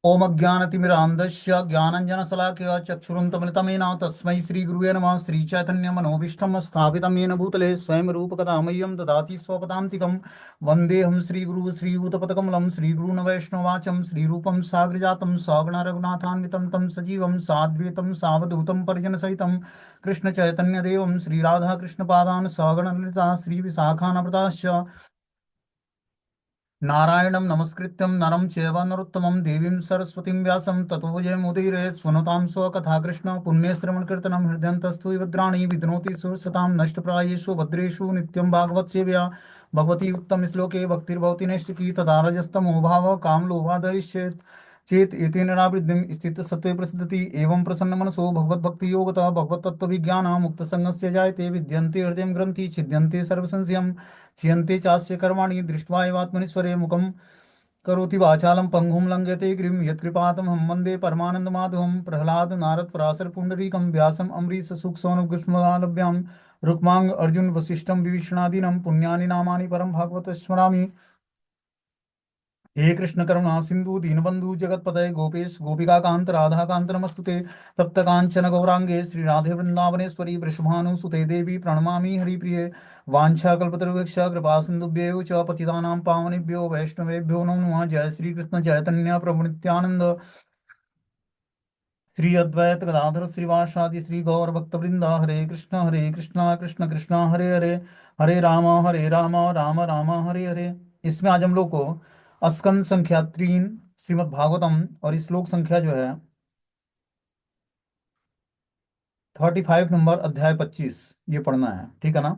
ओम अज्ञानतिमिरान्धस्य ज्ञानञ्जनशलाकया चक्षुरुन्मिलितं येन तस्मै श्रीगुरुवे नमः। श्रीचैतन्यमनोभीष्टं स्थापितं येन भूतले स्वयं रूपकदा मह्यं ददाति स्वपदान्तिकं। वन्देऽहं श्रीगुरुः श्रीयुतपदकमलं श्रीगुरून् वैष्णवाचं श्रीरूपं साग्रजातं सगुण रघुनाथान्वितं तं सजीवं साद्वैतं सावधूतं परिजनसहितं कृष्णचैतन्यदेवं श्रीराधाकृष्णपादान् सगण ललिता श्रीविशाखान्विताश्च नारायणं नमस्कृत्यं नरं चैव नरोत्तमं देवीं सरस्वतीं व्यासं ततो जयमुदीरये। स्वनुतां स्वकथा कृष्ण पुण्यश्रवणकीर्तनं हृदयन्तस्थु विद्राणि विद्नोति सुरसतां नष्टप्रायेषु भद्रेषु नित्यं भागवत सेव्या भगवती उत्तम श्लोके भक्तिर्भवति नैष्टिकी तदा रजस्तमो भावः कामलोभादयश्चेत् चेत एतेन नावृद्धिं स्थित सत्त्वे प्रसिद्धति। एवं प्रसन्न मनसो भगवद्भक्ति योगतः भगवत्तत्त्वविज्ञान मुक्त संगस्य जायते विद्यन्ते हृदय ग्रंथि छिद्यन्ते सर्वसंशयम् क्षीयन्ते चास्य कर्माणि दृष्ट्वा एवात्मनीश्वरे मुखं करोति वाचालं पंगुं लंघयते गिरिं यत्कृपातमहं वन्दे परमानन्दमाधवं। प्रह्लाद नारद पराशर पुण्डरीकं व्यासम् अम्बरीश सुखसौनभ्यं रुक्मांग अर्जुन वसिष्ठं विभीषणादीनं पुण्यानि नामानि परं भागवत स्मरामि। हे कृष्ण करुणा सिंधु दीनबंधु जगतपतये गोपेश गोपिका कांत राधा कांत नमस्तुते। तप्त कांचन गौरांगे श्री राधे वृंदावनेश्वरी वृषभानुसुते देवी प्रणमामि हरिप्रिये। वाञ्छाकल्पतरुभ्यश्च कृपा सिन्धुभ्येव च पतितानां पावनेभ्यो वैष्णवेभ्यो नमो नमः। जय श्री कृष्ण चैतन्य प्रभु नित्यानंद श्री अद्वैत गदाधर श्रीवासादि श्री गौर भक्तवृंद। हरे कृष्णा कृष्ण कृष्णा हरे हरे हरे राम राम राम हरे हरे। इसमें आज हम लोग को स्कंद संख्या 3 श्रीमद् भागवतम और श्लोक संख्या जो है 35 नंबर अध्याय 25 ये पढ़ना है, ठीक है ना।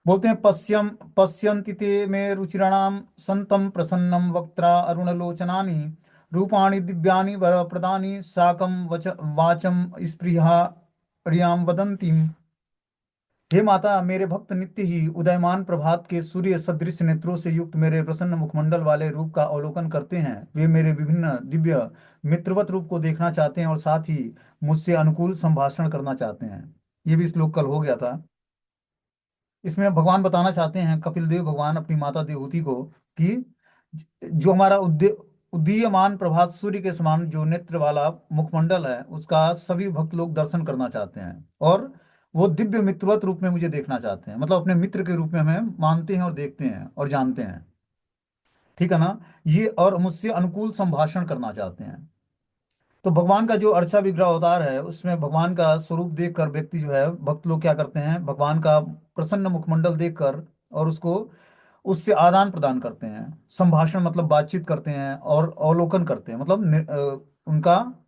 बोलते हैं पश्यन्ति ते मे रुचिराणाम संतम प्रसन्नम वक्त्रा अरुणलोचनानि रूपाणि दिव्यानि वरप्रदानि साकं वाचम स्पृहार्यां वदन्तीम्। हे माता, मेरे भक्त नित्य ही उदयमान प्रभात के सूर्य सदृश नेत्रों से युक्त मेरे प्रसन्न मुखमंडल वाले रूप का अवलोकन करते हैं। वे मेरे विभिन्न दिव्य मित्रवत रूप को देखना चाहते हैं और साथ ही मुझसे अनुकूल संभाषण करना चाहते हैं। ये भी श्लोक कल हो गया था। इसमें भगवान बताना चाहते हैं, कपिल देव भगवान अपनी माता देवहूति को, कि जो हमारा उदीयमान प्रभात सूर्य के समान जो नेत्र वाला मुखमंडल है उसका सभी भक्त लोग दर्शन करना चाहते हैं और वो दिव्य मित्रवत रूप में मुझे देखना चाहते हैं, मतलब अपने मित्र के रूप में हमें मानते हैं और देखते हैं और जानते हैं, ठीक है ना। ये और मुझसे अनुकूल संभाषण करना चाहते हैं। तो भगवान का जो अर्चा विग्रह अवतार है उसमें भगवान का स्वरूप देखकर व्यक्ति जो है भक्त लोग क्या करते हैं, भगवान का प्रसन्न मुखमंडल देखकर और उसको उससे आदान प्रदान करते हैं, संभाषण मतलब बातचीत करते हैं और अवलोकन करते हैं, मतलब उनका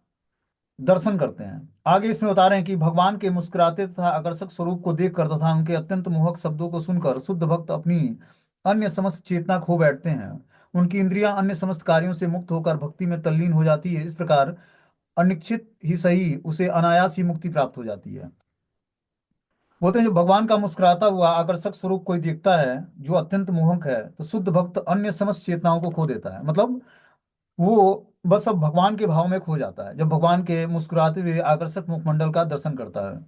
दर्शन करते हैं। आगे इसमें बता रहे हैं कि भगवान के मुस्कुराते तथा आकर्षक स्वरूप को देखकर तथा उनके अत्यंत मोहक शब्दों को सुनकर शुद्ध भक्त अपनी अन्य समस्त चेतना खो बैठते हैं। उनकी इंद्रियां अन्य समस्त कार्यों से मुक्त होकर भक्ति में तल्लीन हो जाती है। इस प्रकार अनिश्चित ही सही उसे अनायास ही मुक्ति प्राप्त हो जाती है। बोलते हैं, जो भगवान का मुस्कुराता हुआ आकर्षक स्वरूप कोई देखता है जो अत्यंत मोहक है तो शुद्ध भक्त अन्य समस्त चेतनाओं को खो देता है, मतलब वो बस अब भगवान के भाव में खो जाता है जब भगवान के मुस्कुराते हुए आकर्षक मुखमंडल का दर्शन करता है,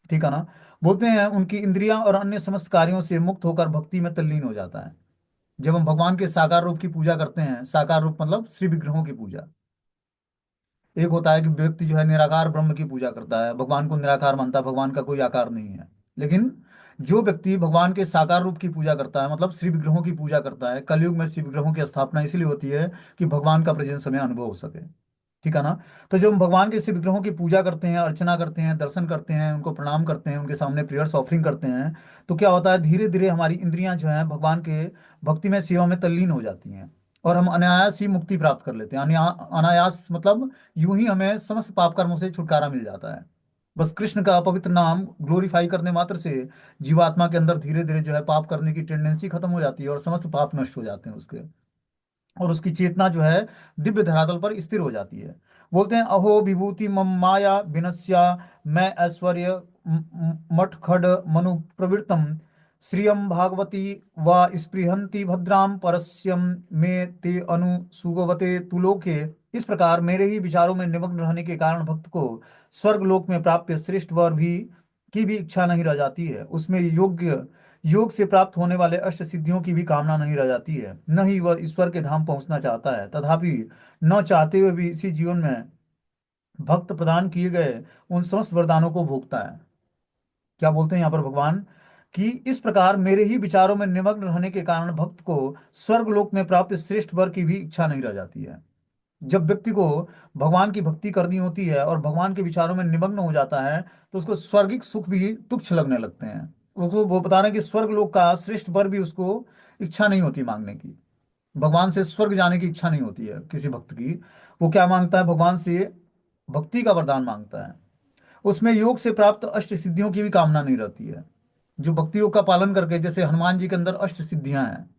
ठीक है ना। बोलते हैं उनकी इंद्रियां और अन्य समस्त कार्यों से मुक्त होकर भक्ति में तल्लीन हो जाता है। जब हम भगवान के साकार रूप की पूजा करते हैं, साकार रूप मतलब श्री विग्रहों की पूजा। एक होता है कि व्यक्ति जो है निराकार ब्रह्म की पूजा करता है, भगवान को निराकार मानता है, भगवान का कोई आकार नहीं है। लेकिन जो व्यक्ति भगवान के साकार रूप की पूजा करता है, मतलब श्री विग्रहों की पूजा करता है, कलयुग में श्री विग्रहों की स्थापना इसलिए होती है कि भगवान का प्रेजेंस हमें अनुभव हो सके, ठीक है ना। तो जब हम भगवान के श्री विग्रहों की पूजा करते हैं, अर्चना करते हैं, दर्शन करते हैं, उनको प्रणाम करते हैं, उनके सामने प्रेयर्स ऑफरिंग करते हैं, तो क्या होता है, धीरे धीरे हमारी इंद्रियां जो हैं भगवान के भक्ति में सेवा में तल्लीन हो जाती हैं और हम अनायास ही मुक्ति प्राप्त कर लेते हैं। अनायास मतलब यूं ही हमें समस्त पाप कर्मों से छुटकारा मिल जाता है। बस कृष्ण का पवित्र नाम ग्लोरीफाई करने मात्र से जीवात्मा के अंदर धीरे धीरे जो है पाप करने की टेंडेंसी खत्म हो जाती है और समस्त पाप नष्ट हो जाते हैं उसके, और उसकी चेतना जो है दिव्य धरातल पर स्थिर हो जाती है। बोलते हैं, अहो विभूति मम माया विनश्या मैं ऐश्वर्य मठ खड मनु प्रवृत्तम श्रियम भागवती वा स्पृहंति भद्राम परस्यम में ते अनु सुगवते तुलोके। इस प्रकार मेरे ही विचारों में निमग्न रहने के कारण भक्त को स्वर्ग लोक में प्राप्य श्रेष्ठ वर भी की भी इच्छा नहीं रह जाती है। उसमें योग्य योग से प्राप्त होने वाले अष्ट सिद्धियों की भी कामना नहीं रह जाती है, न ही वह ईश्वर के धाम पहुंचना चाहता है, तथापि न चाहते हुए भी इसी जीवन में भक्त प्रदान किए गए उन समस्त वरदानों को भोगता है। क्या बोलते हैं यहाँ पर भगवान, कि इस प्रकार मेरे ही विचारों में निमग्न रहने के कारण भक्त को स्वर्ग लोक में प्राप्त श्रेष्ठ वर की भी इच्छा नहीं रह जाती है। जब व्यक्ति को भगवान की भक्ति करनी होती है और भगवान के विचारों में निमग्न हो जाता है, तो उसको स्वर्गिक सुख भी तुच्छ लगने लगते हैं। उसको वो बता रहे हैं कि स्वर्ग लोक का श्रेष्ठ वर भी उसको इच्छा नहीं होती मांगने की। भगवान से स्वर्ग जाने की इच्छा नहीं होती है किसी भक्त की। वो क्या मांगता है, भगवान से भक्ति का वरदान मांगता है। उसमें योग से प्राप्त अष्ट सिद्धियों की भी कामना नहीं रहती है। जो भक्ति योग का पालन करके, जैसे हनुमान जी के अंदर अष्ट सिद्धियां हैं,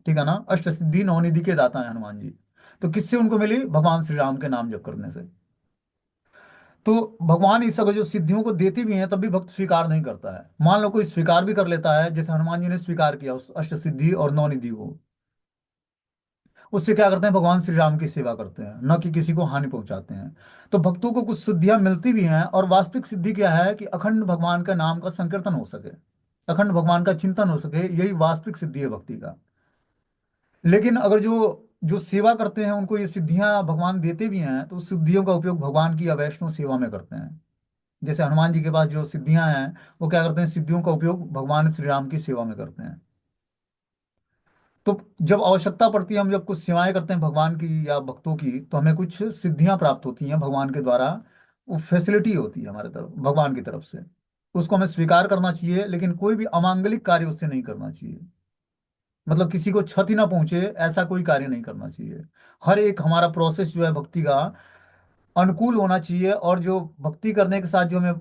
ठीक है ना, अष्ट सिद्धि नवनिधि के दाता है हनुमान जी। तो किससे उनको मिली, भगवान श्री राम के नाम जप करने से। तो भगवान इस सब जो सिद्धियों को देते भी हैं तब भी भक्त स्वीकार नहीं करता है। मान लो कोई स्वीकार भी कर लेता है, जैसे हनुमान जी ने स्वीकार किया उस अष्ट सिद्धि और नवनिधि को, उससे क्या करते हैं, भगवान श्री राम की सेवा करते हैं, न कि किसी को हानि पहुंचाते हैं। तो भक्तों को कुछ सिद्धियां मिलती भी हैं, और वास्तविक सिद्धि क्या है कि अखंड भगवान का नाम का संकीर्तन हो सके, अखंड भगवान का चिंतन हो सके, यही वास्तविक सिद्धि है भक्ति का। लेकिन अगर जो जो सेवा करते हैं उनको ये सिद्धियां भगवान देते भी हैं, तो उस सिद्धियों का उपयोग भगवान की अवैष्णव सेवा में करते हैं। जैसे हनुमान जी के पास जो सिद्धियां हैं, वो क्या करते हैं, सिद्धियों का उपयोग भगवान श्री राम की सेवा में करते हैं। तो जब आवश्यकता पड़ती है, हम जब कुछ सेवाएं करते हैं भगवान की या भक्तों की, तो हमें कुछ सिद्धियां प्राप्त होती हैं भगवान के द्वारा। वो फैसिलिटी होती है हमारे तरफ, भगवान की तरफ से। उसको हमें स्वीकार करना चाहिए, लेकिन कोई भी अमांगलिक कार्य उससे नहीं करना चाहिए। मतलब किसी को क्षति ना पहुंचे ऐसा कोई कार्य नहीं करना चाहिए। हर एक हमारा प्रोसेस जो है भक्ति का अनुकूल होना चाहिए, और जो भक्ति करने के साथ जो हमें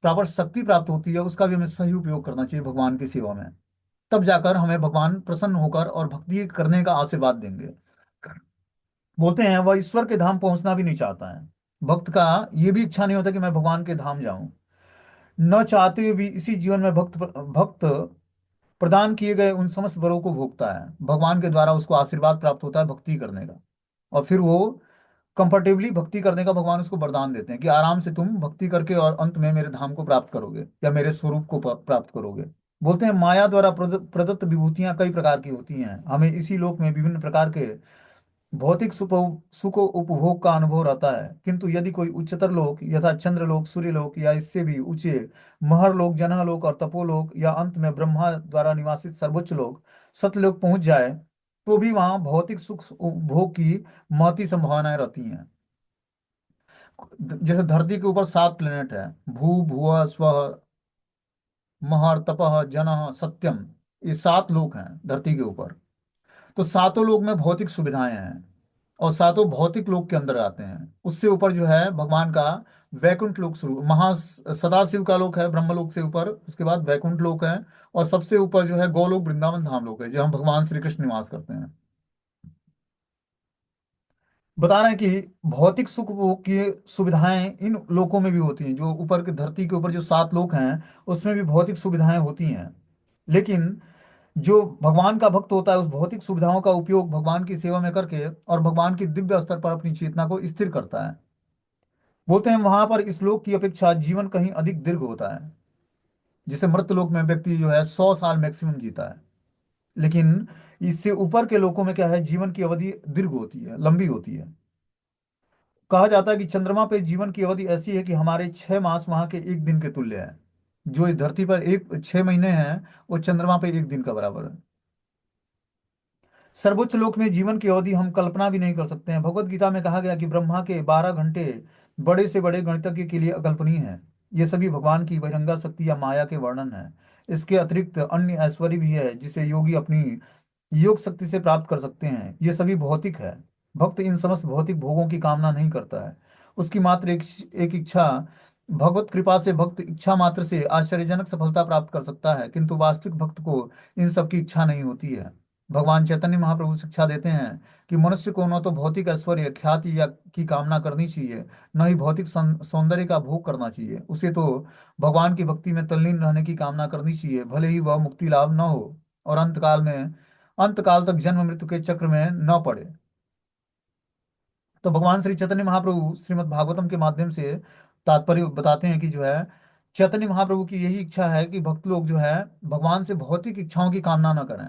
प्रॉपर शक्ति प्राप्त होती है उसका भी हमें सही उपयोग करना चाहिए भगवान की सेवा में। तब जाकर हमें भगवान प्रसन्न होकर और भक्ति करने का आशीर्वाद देंगे। बोलते हैं वह ईश्वर के धाम पहुंचना भी नहीं चाहता है। भक्त का ये भी इच्छा नहीं होता कि मैं भगवान के धाम जाऊं। न चाहते हुए भी इसी जीवन में भक्त भक्त प्रदान किए गए उन समस्त वरों को भोगता है। भगवान के द्वारा उसको आशीर्वाद प्राप्त होता है भक्ति करने का, और फिर वो कंफर्टेबली भक्ति करने का भगवान उसको वरदान देते हैं कि आराम से तुम भक्ति करके और अंत में मेरे धाम को प्राप्त करोगे या मेरे स्वरूप को प्राप्त करोगे। बोलते हैं माया द्वारा प्रदत्त विभूतियां कई प्रकार की होती हैं। हमें इसी लोक में विभिन्न प्रकार के भौतिक सुख उपभोग का अनुभव रहता है, किंतु यदि कोई उच्चतर लोक यथा चंद्रलोक, सूर्यलोक या इससे भी ऊंचे महरलोक, जनहलोक और तपोलोक, या अंत में ब्रह्मा द्वारा निवासित सर्वोच्च लोक सतलोक पहुंच जाए, तो भी वहां भौतिक सुख उपभोग की महती संभावनाएं रहती हैं। जैसे धरती के ऊपर 7 प्लेनेट है, भू भुव स्व महर तपह जनः सत्यम, ये 7 लोक हैं धरती के ऊपर। तो सातों लोक में भौतिक सुविधाएं हैं, और सातों भौतिक लोक के अंदर आते हैं। उससे ऊपर जो है भगवान का वैकुंठ लोक शुरू, महा सदाशिव का लोक है ब्रह्मलोक से ऊपर, उसके बाद वैकुंठ लोक है, और सबसे ऊपर जो है गोलोक वृंदावन धाम लोक है, जहाँ भगवान श्री कृष्ण निवास करते हैं। बता रहे हैं कि भौतिक सुख भोग की सुविधाएं इन लोकों में भी होती हैं। जो ऊपर के धरती के ऊपर जो 7 लोक हैं, उसमें भी भौतिक सुविधाएं होती हैं। लेकिन जो भगवान का भक्त होता है उस भौतिक सुविधाओं का उपयोग भगवान की सेवा में करके और भगवान की दिव्य स्तर पर अपनी चेतना को स्थिर करता है। बोलते हैं वहां पर इस लोक की अपेक्षा जीवन कहीं अधिक दीर्घ होता है। जैसे मृत्यु लोक में व्यक्ति जो है 100 साल मैक्सिमम जीता है, लेकिन इससे ऊपर के लोकों में क्या है, जीवन की अवधि दीर्घ होती है, लंबी होती है। कहा जाता है कि चंद्रमा पे जीवन की अवधि ऐसी है कि हमारे 6 मास वहां के एक दिन के तुल्य है। जो इस धरती पर एक 6 महीने हैं, वो चंद्रमा पे एक दिन का बराबर है। सर्वोच्च लोक में जीवन की अवधि हम कल्पना भी नहीं कर सकते हैं। भगवत गीता में कहा गया कि ब्रह्मा के 12 घंटे बड़े से बड़े गणितज्ञ के लिए अकल्पनीय है। ये सभी भगवान की बहिरंगा शक्ति या माया के वर्णन है। इसके अतिरिक्त अन्य ऐश्वर्य भी है जिसे योगी अपनी योग शक्ति से प्राप्त कर सकते हैं। ये सभी भौतिक है। भक्त इन समस्त भौतिक भोगों की कामना नहीं करता है। उसकी मात्र एक इच्छा, भगवत कृपा से भक्त इच्छा मात्र से आश्चर्यजनक सफलता प्राप्त कर सकता है, किंतु वास्तविक भक्त को इन सब की इच्छा नहीं होती है। भगवान चैतन्य महाप्रभु शिक्षा देते हैं कि मनुष्य को न तो भौतिक ऐश्वर्य ख्याति या की कामना करनी चाहिए, न ही भौतिक सौंदर्य का भोग करना चाहिए। उसे तो भगवान की भक्ति में तल्लीन रहने की कामना करनी चाहिए, भले ही वह मुक्ति लाभ न हो और अंतकाल तक जन्म मृत्यु के चक्र में न पड़े। तो भगवान श्री चैतन्य महाप्रभु श्रीमद् भागवतम के माध्यम से तात्पर्य बताते हैं कि जो है चैतन्य महाप्रभु की यही इच्छा है कि भक्त लोग जो है भगवान से भौतिक इच्छाओं की कामना न करें।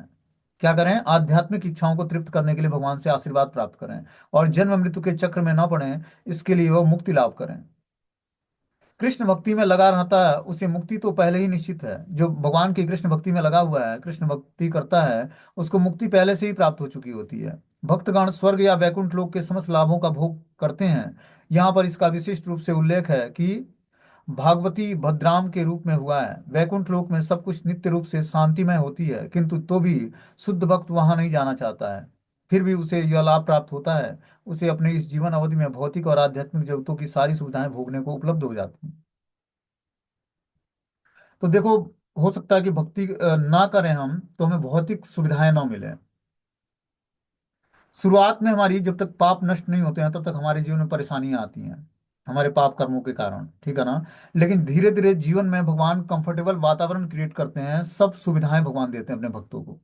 क्या करें? आध्यात्मिक इच्छाओं को तृप्त करने के लिए भगवान से आशीर्वाद प्राप्त करें और जन्म मृत्यु के चक्र में न पड़ें, इसके लिए वो मुक्ति लाभ करें। कृष्ण भक्ति में लगा रहता है उसे मुक्ति तो पहले ही निश्चित है। जो भगवान की कृष्ण भक्ति में लगा हुआ है, कृष्ण भक्ति करता है, उसको मुक्ति पहले से ही प्राप्त हो चुकी होती है। भक्तगण स्वर्ग या वैकुंठ लोक के समस्त लाभों का भोग करते हैं। यहाँ पर इसका विशिष्ट रूप से उल्लेख है कि भागवती भद्राम के रूप में हुआ है। वैकुंठ लोक में सब कुछ नित्य रूप से शांतिमय होती है, किंतु तो भी शुद्ध भक्त वहां नहीं जाना चाहता है। फिर भी उसे यह लाभ प्राप्त होता है, उसे अपने इस जीवन अवधि में भौतिक और आध्यात्मिक जगतों की सारी सुविधाएं भोगने को उपलब्ध हो जाती हैं। तो देखो, हो सकता है कि भक्ति ना करें हम तो हमें भौतिक सुविधाएं ना मिले। शुरुआत में हमारी जब तक पाप नष्ट नहीं होते हैं तब तक हमारे जीवन में परेशानियां आती हैं, हमारे पाप कर्मों के कारण, ठीक है ना। लेकिन धीरे धीरे जीवन में भगवान कंफर्टेबल वातावरण क्रिएट करते हैं, सब सुविधाएं भगवान देते हैं अपने भक्तों को,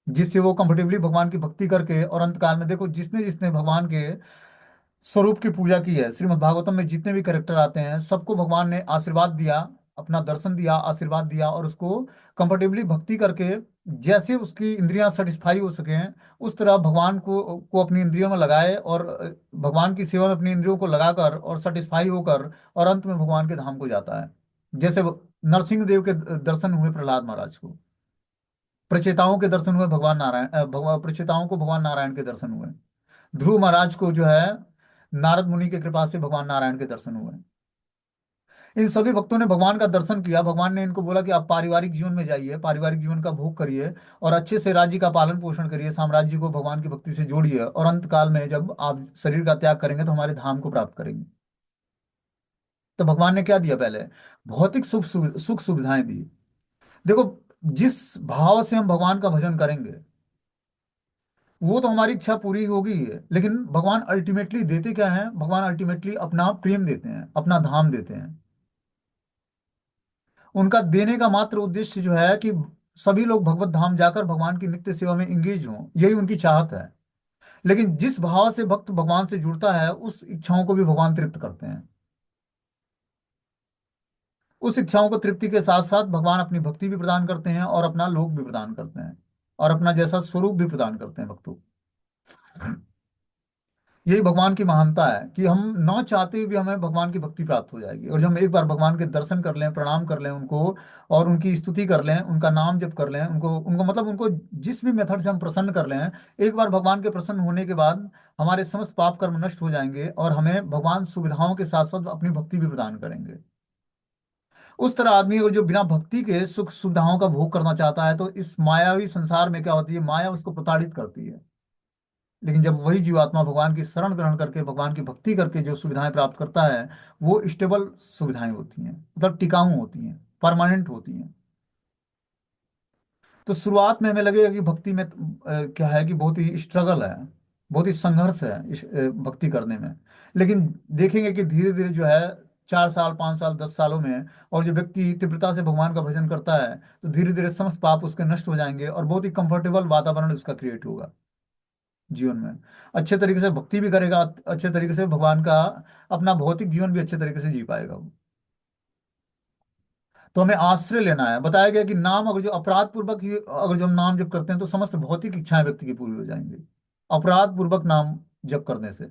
जिससे वो कंफर्टेबली भगवान की भक्ति करके, और अंतकाल में देखो जिसने जिसने भगवान के स्वरूप की पूजा की है, श्रीमद् भागवतम में जितने भी कैरेक्टर आते हैं सबको भगवान ने आशीर्वाद दिया, अपना दर्शन दिया, आशीर्वाद दिया, और उसको कंफर्टेबली भक्ति करके जैसे उसकी इंद्रियां सेटिस्फाई हो सकें उस तरह भगवान को अपनी इंद्रियों में लगाए, और भगवान की सेवा में अपनी इंद्रियों को लगाकर और सेटिस्फाई होकर और अंत में भगवान के धाम को जाता है। जैसे नरसिंह देव के दर्शन हुए प्रहलाद महाराज को, प्रचेताओं के दर्शन हुए भगवान नारायण, भगवान प्रचेताओं को भगवान नारायण के दर्शन हुए। ध्रुव महाराज को जो है नारद मुनि की कृपा से भगवान नारायण के दर्शन हुए। इन सभी भक्तों ने भगवान का दर्शन किया। भगवान ने इनको बोला कि आप पारिवारिक जीवन में जाइए, पारिवारिक जीवन का भोग करिए और अच्छे से राज्य का पालन पोषण करिए, साम्राज्य को भगवान की भक्ति से जोड़िए, और अंत काल में जब आप शरीर का त्याग करेंगे तो हमारे धाम को प्राप्त करेंगे। तो भगवान ने क्या दिया? पहले भौतिक सुख सुविधाएं दी। देखो, जिस भाव से हम भगवान का भजन करेंगे वो तो हमारी इच्छा पूरी होगी ही है, लेकिन भगवान अल्टीमेटली देते क्या है? भगवान अल्टीमेटली अपना प्रेम देते हैं, अपना धाम देते हैं। उनका देने का मात्र उद्देश्य जो है कि सभी लोग भगवत धाम जाकर भगवान की नित्य सेवा में इंगेज हों, यही उनकी चाहत है। लेकिन जिस भाव से भक्त भगवान से जुड़ता है उस इच्छाओं को भी भगवान तृप्त करते हैं। उस इच्छाओं को तृप्ति के साथ साथ भगवान अपनी भक्ति भी प्रदान करते हैं और अपना लोक भी प्रदान करते हैं और अपना जैसा स्वरूप भी प्रदान करते हैं भक्तों को। यही भगवान की महानता है कि हम ना चाहते हुए भी हमें भगवान की भक्ति प्राप्त हो जाएगी, और जब हम एक बार भगवान के दर्शन कर लें, प्रणाम कर लें उनको, और उनकी स्तुति कर लें, उनका नाम जप कर लें, उनको उनको मतलब उनको जिस भी मेथड से हम प्रसन्न कर लें, एक बार भगवान के प्रसन्न होने के बाद हमारे समस्त पाप कर्म नष्ट हो जाएंगे और हमें भगवान सुविधाओं के साथ साथ अपनी भक्ति भी प्रदान करेंगे। उस तरह आदमी अगर जो बिना भक्ति के सुख सुविधाओं का भोग करना चाहता है तो इस मायावी संसार में क्या होती है? माया उसको प्रताड़ित करती है। लेकिन जब वही जीवात्मा भगवान की शरण ग्रहण करके भगवान की भक्ति करके जो सुविधाएं प्राप्त करता है वो स्टेबल सुविधाएं होती हैं, मतलब टिकाऊ होती हैं, परमानेंट होती हैं। तो शुरुआत में हमें लगेगा कि भक्ति में क्या है कि बहुत ही स्ट्रगल है, बहुत ही संघर्ष है भक्ति करने में। लेकिन देखेंगे कि धीरे धीरे जो है 4 साल, 5 साल, 10 सालों में, और जो व्यक्ति तीव्रता से भगवान का भजन करता है तो धीरे धीरे समस्त पाप उसके नष्ट हो जाएंगे और बहुत ही कंफर्टेबल वातावरण उसका क्रिएट होगा जीवन में। अच्छे तरीके से भक्ति भी करेगा, अच्छे तरीके से भगवान का अपना भौतिक जीवन भी अच्छे तरीके से जी पाएगा वो। तो हमें आश्रय लेना है। बताया गया कि नाम अगर जो अपराध पूर्वक ही अगर जो हम नाम जप करते हैं तो समस्त भौतिक इच्छाएं व्यक्ति की पूरी हो जाएंगी। अपराध पूर्वक नाम जप करने से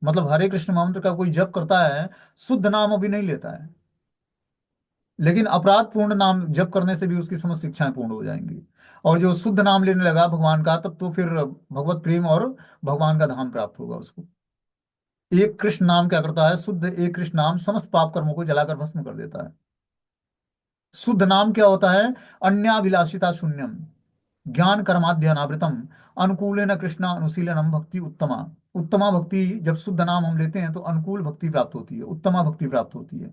मतलब हरे कृष्ण मंत्र का कोई जप करता है, शुद्ध नाम अभी नहीं लेता है, लेकिन अपराध पूर्ण नाम जप करने से भी उसकी समस्त इच्छाएं पूर्ण हो जाएंगी। और जो शुद्ध नाम लेने लगा भगवान का तब तो फिर भगवत प्रेम और भगवान का धाम प्राप्त होगा उसको। एक कृष्ण नाम क्या करता है? शुद्ध एक कृष्ण नाम समस्त पाप कर्मों को जलाकर भस्म कर देता है। शुद्ध नाम क्या होता है? अन्याभिलाषिता शून्यम, ज्ञान कर्माध्ययनावृतम, अनुकूलेन कृष्ण अनुशीलनम भक्ति उत्तमा। उत्तमा भक्ति, जब शुद्ध नाम हम लेते हैं तो अनुकूल भक्ति प्राप्त होती है, उत्तमा भक्ति प्राप्त होती है।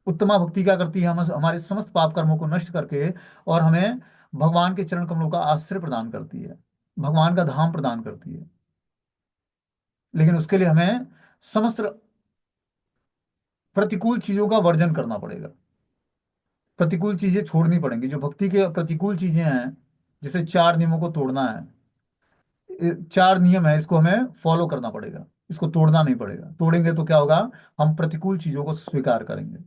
उत्तमा भक्ति क्या करती है? हम हमारे समस्त पाप कर्मों को नष्ट करके और हमें भगवान के चरण कमलों का आश्रय प्रदान करती है, भगवान का धाम प्रदान करती है। लेकिन उसके लिए हमें समस्त प्रतिकूल चीजों का वर्जन करना पड़ेगा, प्रतिकूल चीजें छोड़नी पड़ेंगी। जो भक्ति के प्रतिकूल चीजें हैं, जैसे 4 नियमों को तोड़ना है, 4 नियम है, इसको हमें फॉलो करना पड़ेगा, इसको तोड़ना नहीं पड़ेगा। तोड़ेंगे तो क्या होगा? हम प्रतिकूल चीजों को स्वीकार करेंगे।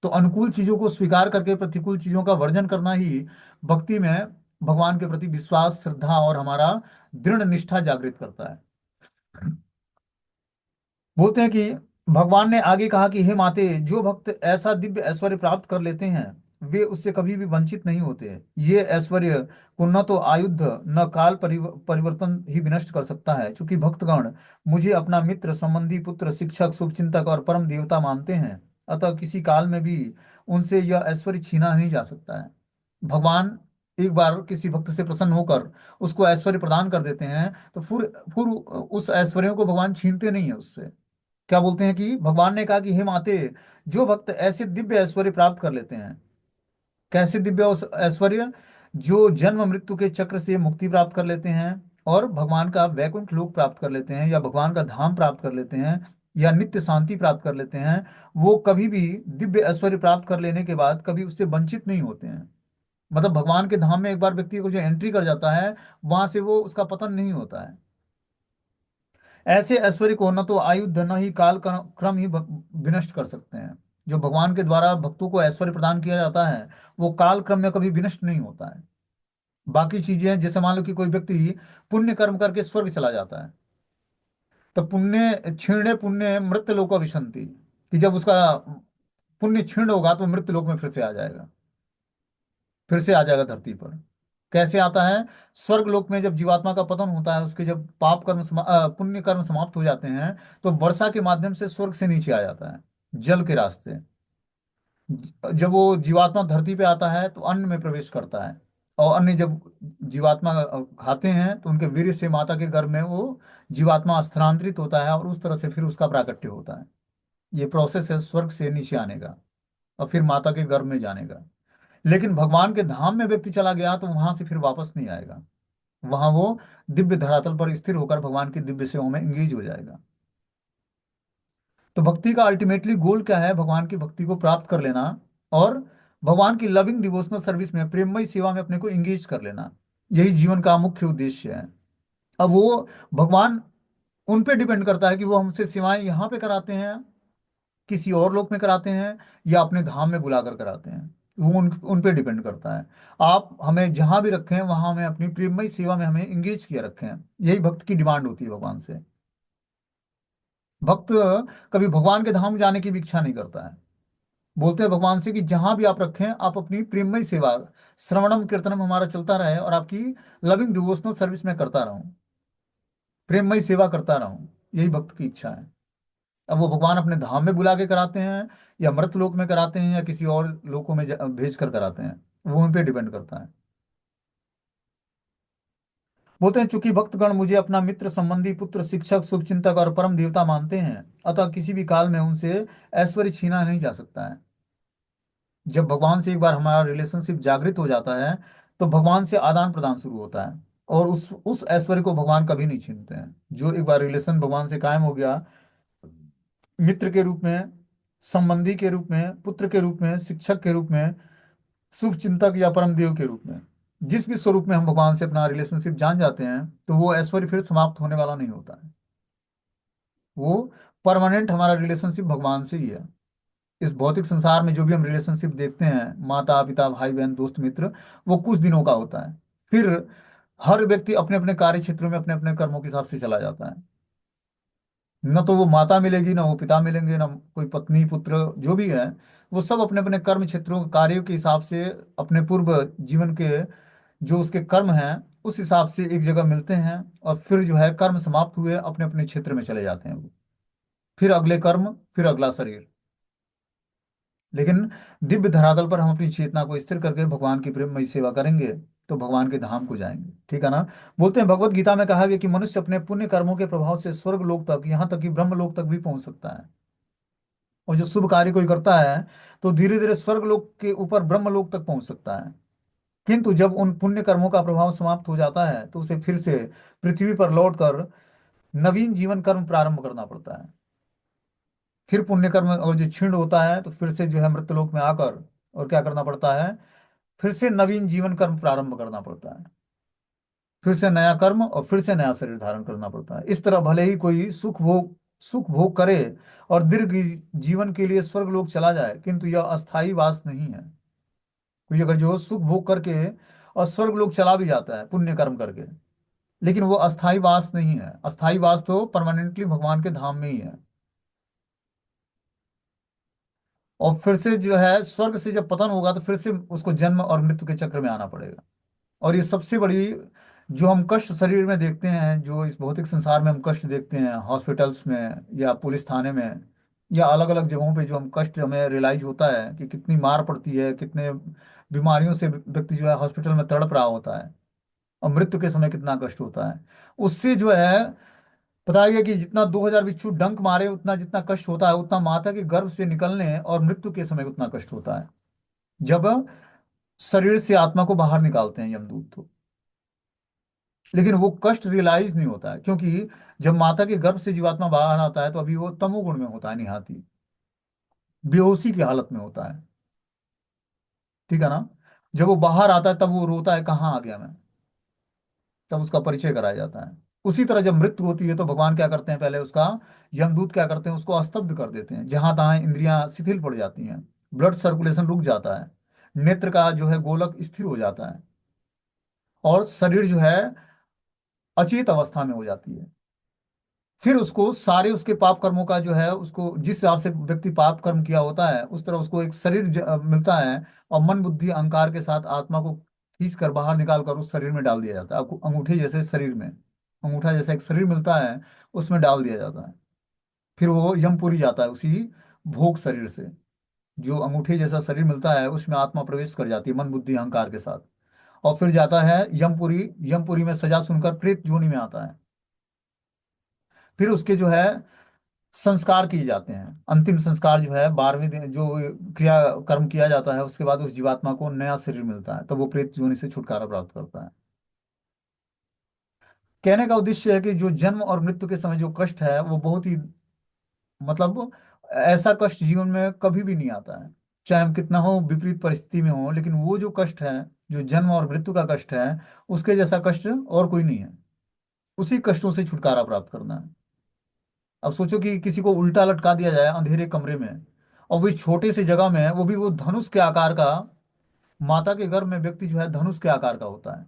तो अनुकूल चीजों को स्वीकार करके प्रतिकूल चीजों का वर्जन करना ही भक्ति में भगवान के प्रति विश्वास, श्रद्धा और हमारा दृढ़ निष्ठा जागृत करता है। बोलते हैं कि भगवान ने आगे कहा कि हे माते, जो भक्त ऐसा दिव्य ऐश्वर्य प्राप्त कर लेते हैं वे उससे कभी भी वंचित नहीं होते। ये ऐश्वर्य को न तो आयुध न काल परिवर्तन ही विनष्ट कर सकता है। क्योंकि भक्तगण मुझे अपना मित्र, संबंधी, पुत्र, शिक्षक, शुभचिंतक और परम देवता मानते हैं, अतः किसी काल में भी उनसे यह ऐश्वर्य छीना नहीं जा सकता है। भगवान एक बार किसी भक्त से प्रसन्न होकर उसको ऐश्वर्य प्रदान कर देते हैं तो फिर उस ऐश्वर्यों को भगवान छीनते नहीं है उससे। क्या बोलते हैं कि भगवान ने कहा कि हे माते, जो भक्त ऐसे दिव्य ऐश्वर्य प्राप्त कर लेते हैं। कैसे दिव्य ऐश्वर्य? जो जन्म मृत्यु के चक्र से मुक्ति प्राप्त कर लेते हैं और भगवान का वैकुंठ लोक प्राप्त कर लेते हैं, या भगवान का धाम प्राप्त कर लेते हैं, या नित्य शांति प्राप्त कर लेते हैं, वो कभी भी दिव्य ऐश्वर्य प्राप्त कर लेने के बाद कभी उससे वंचित नहीं होते हैं। मतलब भगवान के धाम में एक बार व्यक्ति को जो एंट्री कर जाता है, वहां से वो उसका पतन नहीं होता है। ऐसे ऐश्वर्य को न तो आयु धन ही काल क्रम ही विनष्ट कर सकते हैं। जो भगवान के द्वारा भक्तों को ऐश्वर्य प्रदान किया जाता है वो काल क्रम में कभी विनष्ट नहीं होता है। बाकी चीजें, जैसे मान लो कि कोई व्यक्ति पुण्य कर्म करके स्वर्ग चला जाता है, तो पुण्य क्षीणे पुण्य मृत्यु लोक विशंति, कि जब उसका पुण्य क्षीण होगा तो मृत्यु लोक में फिर से आ जाएगा, फिर से आ जाएगा धरती पर। कैसे आता है? स्वर्ग लोक में जब जीवात्मा का पतन होता है, उसके जब पुण्य कर्म समाप्त हो जाते हैं, तो वर्षा के माध्यम से स्वर्ग से नीचे आ जाता है, जल के रास्ते। जब वो जीवात्मा धरती पे आता है तो अन्न में प्रवेश करता है, और अन्न जब जीवात्मा खाते हैं तो उनके वीर्य से माता के गर्भ में वो जीवात्मा स्थानांतरित होता है, और उस तरह से फिर उसका प्राकट्य होता है। ये प्रोसेस है स्वर्ग से नीचे आने का और फिर माता के गर्भ में जाने का। लेकिन भगवान के धाम में व्यक्ति चला गया तो वहां से फिर वापस नहीं आएगा। वहां वो दिव्य धरातल पर स्थिर होकर भगवान की दिव्य सेवा में एंगेज हो जाएगा। तो भक्ति का अल्टीमेटली गोल क्या है? भगवान की भक्ति को प्राप्त कर लेना और भगवान की लविंग डिवोशनल सर्विस में, प्रेममय सेवा में अपने को एंगेज कर लेना। यही जीवन का मुख्य उद्देश्य है। अब वो भगवान, उन पे डिपेंड करता है कि वो हमसे सेवाएं यहाँ पे कराते हैं, किसी और लोक में कराते हैं, या अपने धाम में बुलाकर कराते हैं। वो उन पे डिपेंड करता है। आप हमें जहां भी रखें वहां हमें अपनी प्रेममय सेवा में हमें इंगेज किया रखें। यही भक्त की डिमांड होती है भगवान से। भक्त कभी भगवान के धाम जाने की भी इच्छा नहीं करता है। बोलते हैं भगवान से कि जहां भी आप रखें, आप अपनी प्रेममय सेवा, श्रवणम कीर्तनम हमारा चलता रहे और आपकी लविंग डिवोशनल सर्विस में करता रहूं, प्रेममय सेवा करता रहूं। यही भक्त की इच्छा है। अब वो भगवान अपने धाम में बुला के कराते हैं, या मृत लोक में कराते हैं, या किसी और लोकों में भेज कर कराते हैं, वो उन पे डिपेंड करता है। बोलते हैं चूंकि भक्तगण मुझे अपना मित्र, संबंधी, पुत्र, शिक्षक, शुभचिंतक और परम देवता मानते हैं, अतः किसी भी काल में उनसे ऐश्वर्य छीना नहीं जा सकता है। जब भगवान से एक बार हमारा रिलेशनशिप जागृत हो जाता है तो भगवान से आदान प्रदान शुरू होता है, और उस ऐश्वर्य को भगवान कभी नहीं छीनते हैं। जो एक बार रिलेशन भगवान से कायम हो गया, मित्र के रूप में, संबंधी के रूप में, पुत्र के रूप में, शिक्षक के रूप में, शुभ चिंतक या परम देव के रूप में, जिस भी स्वरूप में हम भगवान से अपना रिलेशनशिप जान जाते हैं, तो वो ऐश्वर्य फिर समाप्त होने वाला नहीं होता है। वो परमानेंट हमारा रिलेशनशिप भगवान से ही है। इस भौतिक संसार में जो भी हम रिलेशनशिप देखते हैं, माता पिता, भाई बहन, दोस्त मित्र, वो कुछ दिनों का होता है। फिर हर व्यक्ति अपने अपने कार्य क्षेत्रों में अपने अपने कर्मों के हिसाब से चला जाता है। न तो वो माता मिलेगी, ना वो पिता मिलेंगे, ना कोई पत्नी पुत्र, जो भी है वो सब अपने अपने कर्म क्षेत्रों, कार्यों के हिसाब से, अपने पूर्व जीवन के जो उसके कर्म हैं उस हिसाब से एक जगह मिलते हैं, और फिर जो है कर्म समाप्त हुए अपने अपने क्षेत्र में चले जाते हैं वो। फिर अगले कर्म, फिर अगला शरीर। लेकिन दिव्य धरातल पर हम अपनी चेतना को स्थिर करके भगवान की प्रेममयी सेवा करेंगे तो भगवान के धाम को जाएंगे। ठीक है ना? बोलते हैं भगवत गीता में कहा गया कि मनुष्य अपने पुण्य कर्मों के प्रभाव से स्वर्ग लोक तक, यहाँ तक कि ब्रह्म लोक तक भी पहुंच सकता है। और जो शुभ कार्य कोई करता है तो धीरे धीरे स्वर्ग लोक के ऊपर ब्रह्म लोक तक पहुंच सकता है। किंतु जब उन पुण्य कर्मों का प्रभाव समाप्त हो जाता है तो उसे फिर से पृथ्वी पर लौटकर नवीन जीवन कर्म प्रारंभ करना पड़ता है। फिर पुण्य कर्म और जो क्षीण होता है तो फिर से जो है मृत्यलोक में आकर और क्या करना पड़ता है? फिर से नवीन जीवन कर्म प्रारंभ करना पड़ता है। फिर से नया कर्म और फिर से नया शरीर धारण करना पड़ता है। इस तरह भले ही कोई सुख भोग सुख भोग करे और दीर्घ जीवन के लिए स्वर्ग लोक चला जाए, किंतु यह अस्थाई वास नहीं है। कोई अगर जो सुख भोग करके और स्वर्ग लोक चला भी जाता है पुण्य कर्म करके, लेकिन वो अस्थाई वास नहीं है। अस्थाई वास तो परमानेंटली भगवान के धाम में ही है। और फिर से जो है स्वर्ग से जब पतन होगा तो फिर से उसको जन्म और मृत्यु के चक्र में आना पड़ेगा। और ये सबसे बड़ी जो हम कष्ट शरीर में देखते हैं, जो इस भौतिक संसार में हम कष्ट देखते हैं हॉस्पिटल्स में या पुलिस थाने में या अलग अलग जगहों पे, जो हम कष्ट हमें रियलाइज होता है कि कितनी मार पड़ती है, कितने बीमारियों से व्यक्ति जो है हॉस्पिटल में तड़प रहा होता है, और मृत्यु के समय कितना कष्ट होता है, उससे जो है बताया गया कि जितना 2000 बिच्छू डंक मारे उतना जितना कष्ट होता है, उतना माता के गर्भ से निकलने और मृत्यु के समय उतना कष्ट होता है, जब शरीर से आत्मा को बाहर निकालते हैं यमदूत तो। लेकिन वो कष्ट रियलाइज नहीं होता है, क्योंकि जब माता के गर्भ से जीवात्मा बाहर आता है तो अभी वो तमोगुण में होता है, निहाती बेहोशी की हालत में होता है। ठीक है ना। जब वो बाहर आता है तब वो रोता है, कहाँ आ गया मैं, तब उसका परिचय कराया जाता है। उसी तरह जब मृत्यु होती है तो भगवान क्या करते हैं, पहले उसका यमदूत क्या करते हैं, उसको स्तब्ध कर देते हैं, जहां तहां इंद्रियां शिथिल पड़ जाती हैं, ब्लड सर्कुलेशन रुक जाता है, नेत्र का जो है गोलक स्थिर हो जाता है, और शरीर जो है अचेत अवस्था में हो जाती है। फिर उसको सारे उसके पाप कर्मों का जो है, उसको जिस हिसाब से व्यक्ति पाप कर्म किया होता है उस तरह उसको एक शरीर मिलता है, और मन बुद्धि अहंकार के साथ आत्मा को खींच कर बाहर निकाल कर उस शरीर में डाल दिया जाता है। आपको अंगूठे जैसे शरीर में, अंगूठा जैसा एक शरीर मिलता है, उसमें डाल दिया जाता है। फिर वो यमपुरी जाता है उसी भोग शरीर से। जो अंगूठे जैसा शरीर मिलता है उसमें आत्मा प्रवेश कर जाती है मन बुद्धि अहंकार के साथ, और फिर जाता है यमपुरी। यमपुरी में सजा सुनकर प्रेत योनि में आता है। फिर उसके जो है संस्कार किए जाते हैं, अंतिम संस्कार जो है 12वें दिन जो क्रिया कर्म किया जाता है, उसके बाद उस जीवात्मा को नया शरीर मिलता है, तो वो प्रेत योनि से छुटकारा प्राप्त करता है। कहने का उद्देश्य है कि जो जन्म और मृत्यु के समय जो कष्ट है वो बहुत ही, मतलब ऐसा कष्ट जीवन में कभी भी नहीं आता है, चाहे हम कितना हो विपरीत परिस्थिति में हो, लेकिन वो जो कष्ट है, जो जन्म और मृत्यु का कष्ट है, उसके जैसा कष्ट और कोई नहीं है। उसी कष्टों से छुटकारा प्राप्त करना है। अब सोचो कि किसी को उल्टा लटका दिया जाए अंधेरे कमरे में, और वो छोटे से जगह में, वो भी वो धनुष के आकार का, माता के गर्भ में व्यक्ति जो है धनुष के आकार का होता है,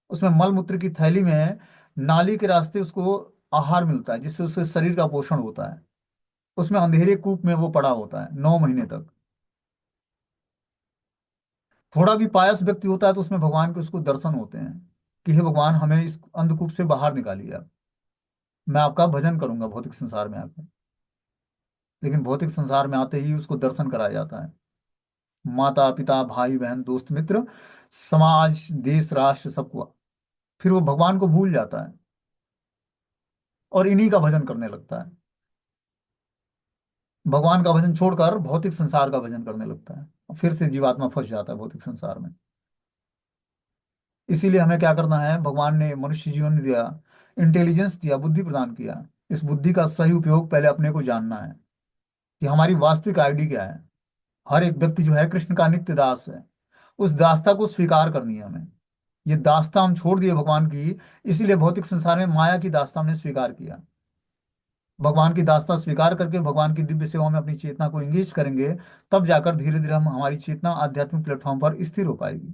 उसमें मल मूत्र की थैली में नाली के रास्ते उसको आहार मिलता है जिससे उसके शरीर का पोषण होता है। उसमें अंधेरे कूप में वो पड़ा होता है 9 महीने तक। थोड़ा भी पायस व्यक्ति होता है तो उसमें भगवान के उसको दर्शन होते हैं कि हे भगवान, हमें इस अंधकूप से बाहर निकालिए आप, मैं आपका भजन करूंगा भौतिक संसार में आकर। लेकिन भौतिक संसार में आते ही उसको दर्शन कराया जाता है, माता पिता भाई बहन दोस्त मित्र समाज देश राष्ट्र सबको। फिर वो भगवान को भूल जाता है और इन्हीं का भजन करने लगता है, भगवान का भजन छोड़कर भौतिक संसार का भजन करने लगता है, और फिर से जीवात्मा फंस जाता है भौतिक संसार में। इसीलिए हमें क्या करना है, भगवान ने मनुष्य जीवन दिया, इंटेलिजेंस दिया, बुद्धि प्रदान किया, इस बुद्धि का सही उपयोग पहले अपने को जानना है कि हमारी वास्तविक आईडी क्या है। हर एक व्यक्ति जो है कृष्ण का नित्य दास है, उस दासता को स्वीकार करनी है हमें। ये दासता हम छोड़ दिए भगवान की, इसीलिए भौतिक संसार में माया की दासता हमने स्वीकार किया। भगवान की दासता स्वीकार करके भगवान की दिव्य सेवा में अपनी चेतना को इंगेज करेंगे, तब जाकर धीरे धीरे हम हमारी चेतना आध्यात्मिक प्लेटफॉर्म पर स्थिर हो पाएगी,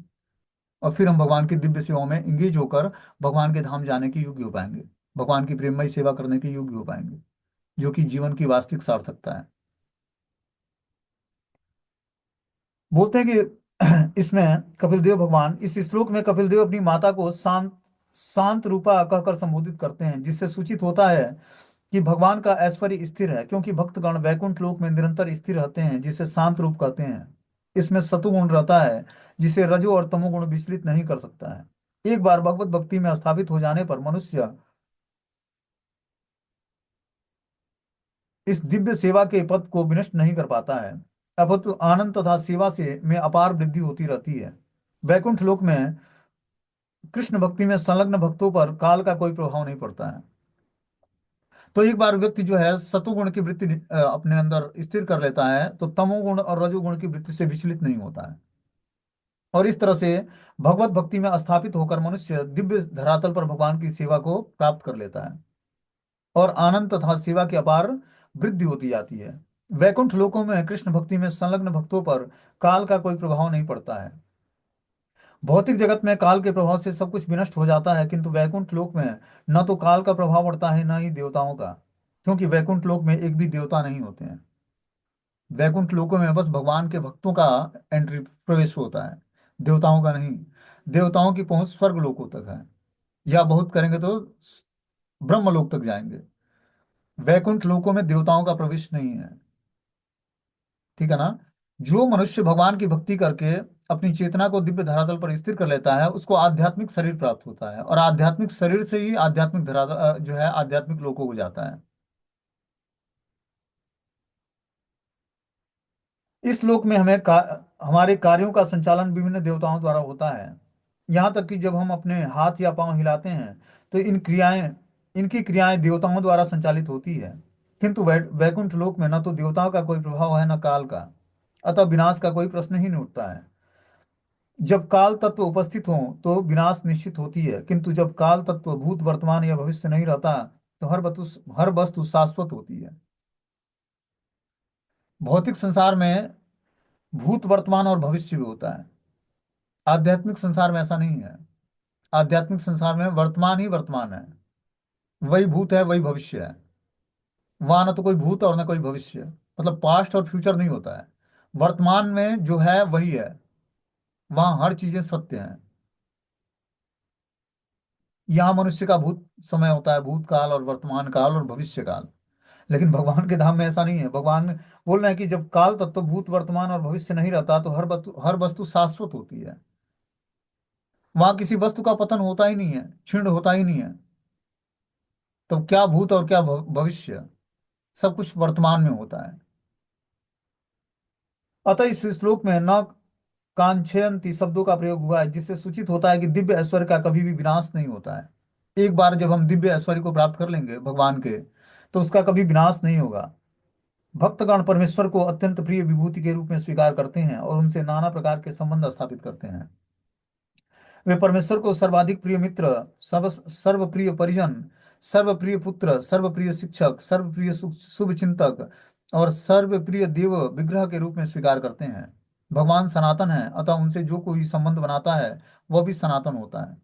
और फिर हम भगवान की दिव्य सेवाओं में इंगेज होकर भगवान के धाम जाने के योग्य हो पाएंगे, भगवान की प्रेममय सेवा करने के योग्य हो पाएंगे, जो कि जीवन की वास्तविक सार्थकता है। बोलते हैं कि इसमें कपिल देव भगवान, इस श्लोक में कपिल देव अपनी माता को शांत शांत रूपा कहकर संबोधित करते हैं, जिससे सूचित होता है कि भगवान का ऐश्वर्य स्थिर है, क्योंकि भक्तगण वैकुंठ लोक में निरंतर स्थिर रहते हैं, जिसे शांत रूप कहते हैं। इसमें सतुगुण रहता है, जिसे रजो और तमोगुण विचलित नहीं कर सकता है। एक बार भगवत भक्ति में स्थापित हो जाने पर मनुष्य इस दिव्य सेवा के पद को विनष्ट नहीं कर पाता है, अपितु आनंद तथा सेवा से में अपार वृद्धि होती रहती है। वैकुंठ लोक में कृष्ण भक्ति में संलग्न भक्तों पर काल का कोई प्रभाव नहीं पड़ता है। तो एक बार व्यक्ति जो है सतुगुण की वृत्ति अपने अंदर स्थिर कर लेता है तो तमोगुण और रजोगुण की वृत्ति से विचलित नहीं होता है, और इस तरह से भगवत भक्ति में स्थापित होकर मनुष्य दिव्य धरातल पर भगवान की सेवा को प्राप्त कर लेता है। और आनंद तथा सेवा की अपार वृद्धि होती जाती है। वैकुंठ लोकों में कृष्ण भक्ति में संलग्न भक्तों पर काल का कोई प्रभाव नहीं पड़ता है। भौतिक जगत में काल के प्रभाव से सब कुछ विनष्ट हो जाता है, किंतु वैकुंठ लोक में न तो काल का प्रभाव पड़ता है न ही देवताओं का, क्योंकि वैकुंठ लोक में एक भी देवता नहीं होते हैं। वैकुंठ लोकों में बस भगवान के भक्तों का एंट्री प्रवेश होता है, देवताओं का नहीं। देवताओं की पहुंच स्वर्ग लोकों तक है, या बहुत करेंगे तो ब्रह्म लोक तक जाएंगे। वैकुंठ लोकों में देवताओं का प्रवेश नहीं है। ठीक है ना। जो मनुष्य भगवान की भक्ति करके अपनी चेतना को दिव्य धरातल पर स्थिर कर लेता है, उसको आध्यात्मिक शरीर प्राप्त होता है, और आध्यात्मिक शरीर से ही आध्यात्मिक धरातल जो है आध्यात्मिक लोकों को जाता है। इस लोक में हमारे कार्यों का संचालन विभिन्न देवताओं द्वारा होता है। यहाँ तक कि जब हम अपने हाथ या पांव हिलाते हैं तो इनकी क्रियाएं देवताओं द्वारा संचालित होती है। किंतु वैकुंठ लोक में न तो देवताओं का कोई प्रभाव है न काल का, अतः विनाश का कोई प्रश्न ही नहीं उठता है। जब काल तत्व उपस्थित हो तो विनाश निश्चित होती है, किंतु जब काल तत्व भूत वर्तमान या भविष्य नहीं रहता तो हर वस्तु शाश्वत होती है। भौतिक संसार में भूत वर्तमान और भविष्य भी होता है। आध्यात्मिक संसार में ऐसा नहीं है। आध्यात्मिक संसार में वर्तमान ही वर्तमान है, वही भूत है वही भविष्य है। वहां न तो कोई भूत और न कोई भविष्य, मतलब पास्ट और फ्यूचर नहीं होता है। वर्तमान में जो है वही है, वहां हर चीजें सत्य हैं। यहाँ मनुष्य का भूत समय होता है, भूतकाल और वर्तमान काल और भविष्य काल। लेकिन भगवान के धाम में ऐसा नहीं है। भगवान बोल रहे हैं कि जब काल तत्व भूत वर्तमान और भविष्य नहीं रहता तो हर वस्तु शाश्वत होती है। वहां किसी वस्तु का पतन होता ही नहीं है, क्षीण होता ही नहीं है। तो क्या भूत और क्या भविष्य, सब कुछ वर्तमान में होता है। अतः इस श्लोक में न कांक्षयंती शब्दों का प्रयोग हुआ है, जिससे सूचित होता है कि दिव्य ऐश्वर्य का कभी भी विनाश नहीं होता है। एक बार जब हम दिव्य ऐश्वर्य को प्राप्त कर लेंगे भगवान के, तो उसका कभी विनाश नहीं होगा। भक्तगण परमेश्वर को अत्यंत प्रिय विभूति के रूप में स्वीकार करते हैं और उनसे नाना प्रकार के संबंध स्थापित करते हैं। वे परमेश्वर को सर्वाधिक प्रिय मित्र, सर्वप्रिय परिजन, सर्वप्रिय पुत्र, सर्वप्रिय शिक्षक, सर्वप्रिय शुभ चिंतक और सर्वप्रिय देव विग्रह के रूप में स्वीकार करते हैं। भगवान सनातन है, अतः उनसे जो कोई संबंध बनाता है वह भी सनातन होता है।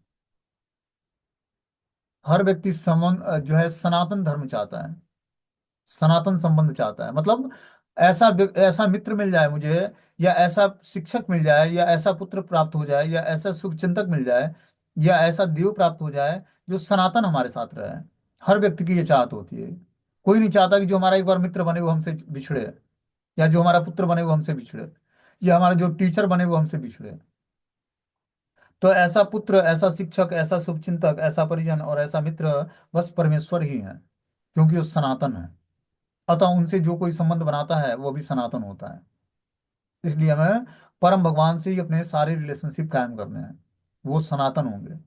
हर व्यक्ति जो है सनातन धर्म चाहता है, सनातन संबंध चाहता है। मतलब ऐसा मित्र मिल जाए मुझे, या ऐसा शिक्षक मिल जाए, या ऐसा पुत्र प्राप्त हो जाए, या ऐसा शुभचिंतक मिल जाए, या ऐसा देव प्राप्त हो जाए जो सनातन हमारे साथ रहे। हर व्यक्ति की ये चाहत होती है। कोई नहीं चाहता कि जो हमारा एक बार मित्र बने वो हमसे बिछड़े, या जो हमारा पुत्र बने वो हमसे बिछड़े, या हमारा जो टीचर बने वो हमसे बिछड़े। तो ऐसा पुत्र, ऐसा शिक्षक, ऐसा शुभचिंतक, ऐसा परिजन और ऐसा मित्र बस परमेश्वर ही है, क्योंकि वो सनातन है। अतः उनसे जो कोई संबंध बनाता है वो भी सनातन होता है। इसलिए हमें परम भगवान से ही अपने सारे रिलेशनशिप कायम करने हैं, वो सनातन होंगे।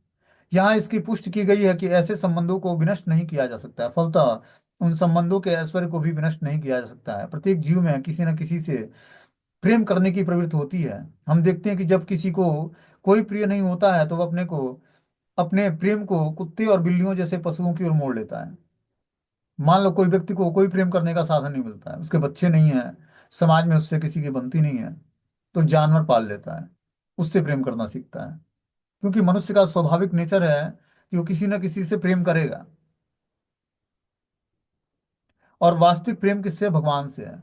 यहाँ इसकी पुष्टि की गई है कि ऐसे संबंधों को विनष्ट नहीं किया जा सकता है, फलतः उन संबंधों के ऐश्वर्य को भी विनष्ट नहीं किया जा सकता है। प्रत्येक जीव में किसी न किसी से प्रेम करने की प्रवृत्ति होती है। हम देखते हैं कि जब किसी को कोई प्रिय नहीं होता है तो वह अपने प्रेम को कुत्ते और बिल्लियों जैसे पशुओं की ओर मोड़ लेता है। मान लो कोई व्यक्ति को कोई प्रेम करने का साधन नहीं मिलता है, उसके बच्चे नहीं है, समाज में उससे किसी की बनती नहीं है, तो जानवर पाल लेता है, उससे प्रेम करना सीखता है। क्योंकि मनुष्य का स्वाभाविक नेचर है कि वो किसी न किसी से प्रेम करेगा। और वास्तविक प्रेम किससे? भगवान से है।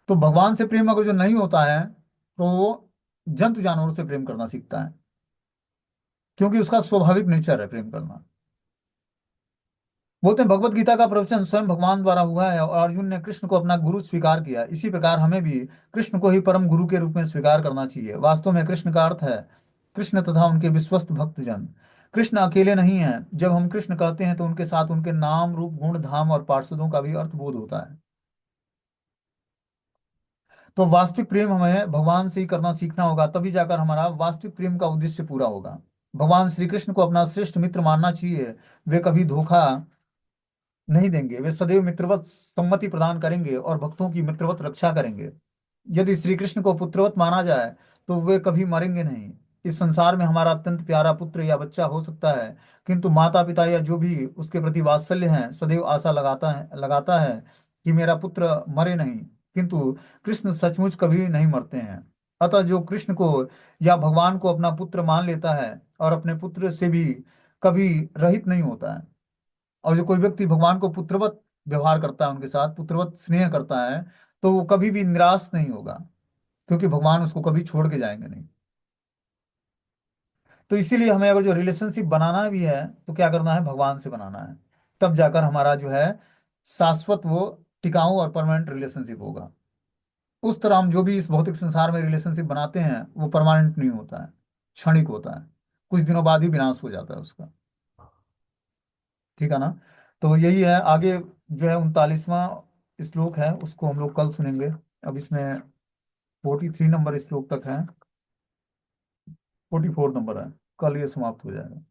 तो भगवान से प्रेम अगर जो नहीं होता है तो वो जंतु जानवरों से प्रेम करना सीखता है, क्योंकि उसका स्वाभाविक नेचर है प्रेम करना। बोलते हैं भगवत गीता का प्रवचन स्वयं भगवान द्वारा हुआ है और अर्जुन ने कृष्ण को अपना गुरु स्वीकार किया। इसी प्रकार हमें भी कृष्ण को ही परम गुरु के रूप में स्वीकार करना चाहिए। वास्तव में कृष्ण का अर्थ है कृष्ण तथा उनके विश्वस्त भक्तजन। कृष्ण अकेले नहीं है। जब हम कृष्ण कहते हैं तो उनके साथ उनके नाम, रूप, गुण, धाम और पार्षदों का भी अर्थ बोध होता है। तो वास्तविक प्रेम हमें भगवान से ही करना सीखना होगा, तभी जाकर हमारा वास्तविक प्रेम का उद्देश्य पूरा होगा। भगवान श्री कृष्ण को अपना श्रेष्ठ मित्र मानना चाहिए। वे कभी धोखा नहीं देंगे, वे सदैव मित्रवत सम्मति प्रदान करेंगे और भक्तों की मित्रवत रक्षा करेंगे। यदि श्री कृष्ण को पुत्रवत माना जाए तो वे कभी मरेंगे नहीं। इस संसार में हमारा अत्यंत प्यारा पुत्र या बच्चा हो सकता है, किंतु माता पिता या जो भी उसके प्रति वात्सल्य हैं सदैव आशा लगाता है कि मेरा पुत्र मरे नहीं। किंतु कृष्ण सचमुच कभी नहीं मरते हैं। अतः जो कृष्ण को या भगवान को अपना पुत्र मान लेता है और अपने पुत्र से भी कभी रहित नहीं होता है, और जो कोई व्यक्ति भगवान को पुत्रवत व्यवहार करता है, उनके साथ पुत्रवत स्नेह करता है, तो वो कभी भी निराश नहीं होगा, क्योंकि भगवान उसको कभी छोड़ के जाएंगे नहीं। तो इसीलिए हमें अगर जो रिलेशनशिप बनाना भी है तो क्या करना है, भगवान से बनाना है। तब जाकर हमारा जो है शाश्वत वो टिकाऊ और परमानेंट रिलेशनशिप होगा। उस तरह हम जो भी इस भौतिक संसार में रिलेशनशिप बनाते हैं वो परमानेंट नहीं होता है, क्षणिक होता है, कुछ दिनों बाद ही विनाश हो जाता है उसका। ठीक है ना। तो यही है आगे, जो है 39वां श्लोक है उसको हम लोग कल सुनेंगे। अब इसमें 43 नंबर श्लोक तक है, 44 नंबर है, कल ये समाप्त हो जाएगा।